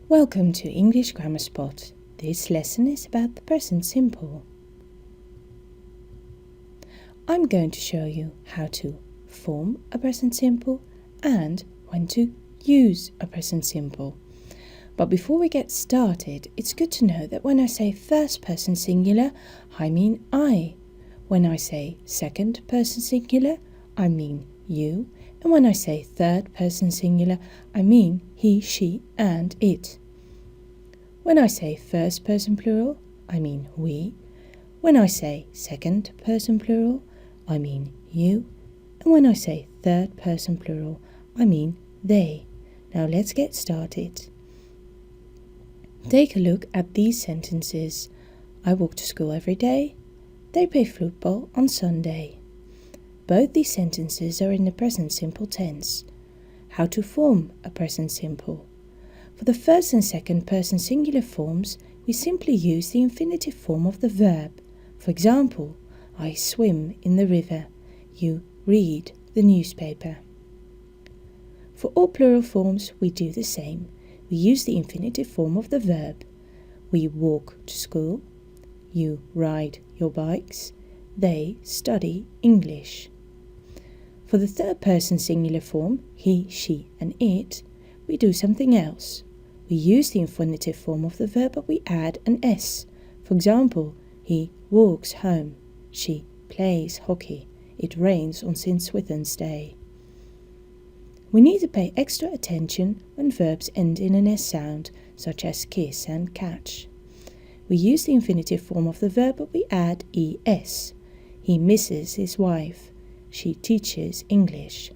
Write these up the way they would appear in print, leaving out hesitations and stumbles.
Welcome to English Grammar Spot. This lesson is about the present simple. I'm going to show you how to form a present simple and when to use a present simple. But before we get started, it's good to know that when I say first person singular, I mean I. When I say second person singular, I mean you. And when I say third person singular, I mean he, she, and it. When I say first person plural, I mean we. When I say second person plural, I mean you. And when I say third person plural, I mean they. Now let's get started. Take a look at these sentences. I walk to school every day. They play football on Sunday. Both these sentences are in the present simple tense. How to form a present simple? For the first and second person singular forms, we simply use the infinitive form of the verb. For example, I swim in the river. You read the newspaper. For all plural forms, we do the same. We use the infinitive form of the verb. We walk to school. You ride your bikes. They study English. For the third person singular form, he, she, and it, we do something else. We use the infinitive form of the verb, but we add an S. For example, he walks home. She plays hockey. It rains on St. Swithin's Day. We need to pay extra attention when verbs end in an S sound, such as kiss and catch. We use the infinitive form of the verb, but we add ES. He misses his wife. She teaches English.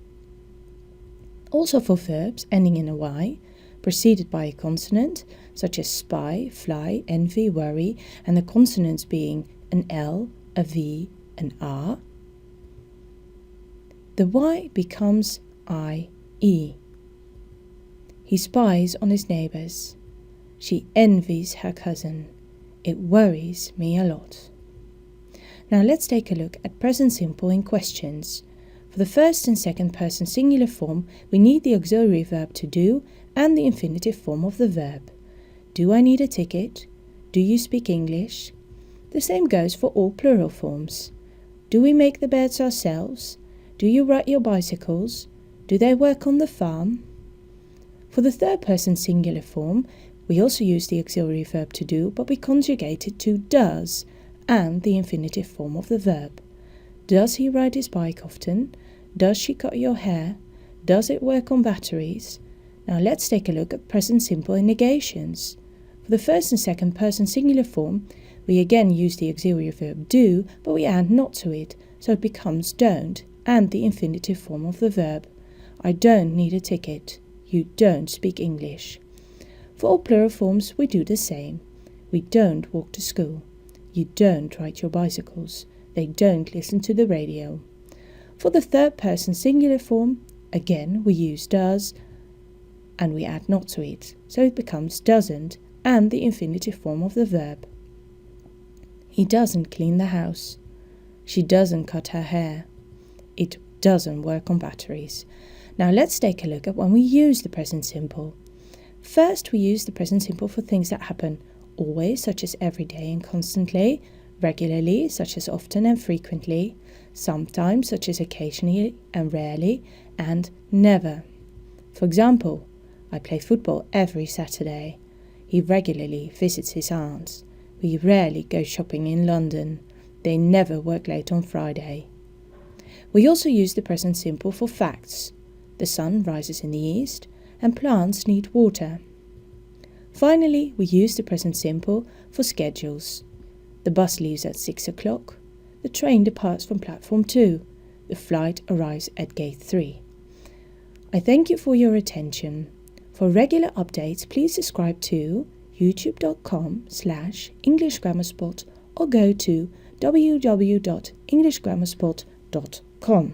Also for verbs ending in a Y, preceded by a consonant, such as spy, fly, envy, worry, and the consonants being an L, a V, an R, the Y becomes IE. He spies on his neighbours. She envies her cousin. It worries me a lot. Now let's take a look at present simple in questions. For the first and second person singular form, we need the auxiliary verb to do and the infinitive form of the verb. Do I need a ticket? Do you speak English? The same goes for all plural forms. Do we make the beds ourselves? Do you ride your bicycles? Do they work on the farm? For the third person singular form, we also use the auxiliary verb to do, but we conjugate it to does and the infinitive form of the verb. Does he ride his bike often? Does she cut your hair? Does it work on batteries? Now let's take a look at present simple in negations. For the first and second person singular form, we again use the auxiliary verb do, but we add not to it, so it becomes don't and the infinitive form of the verb. I don't need a ticket. You don't speak English. For all plural forms, we do the same. We don't walk to school. You don't ride your bicycles. They don't listen to the radio. For the third person singular form, again we use does and we add not to it, so it becomes doesn't and the infinitive form of the verb. He doesn't clean the house. She doesn't cut her hair. It doesn't work on batteries. Now let's take a look at when we use the present simple. First, we use the present simple for things that happen always, such as every day and constantly, regularly, such as often and frequently, sometimes, such as occasionally and rarely, and never. For example, I play football every Saturday. He regularly visits his aunts. We rarely go shopping in London. They never work late on Friday. We also use the present simple for facts. The sun rises in the east and plants need water. Finally, we use the present simple for schedules. The bus leaves at 6 o'clock. The train departs from platform 2. The flight arrives at gate 3. I thank you for your attention. For regular updates, please subscribe to youtube.com/EnglishGrammarSpot or go to www.englishgrammarspot.com.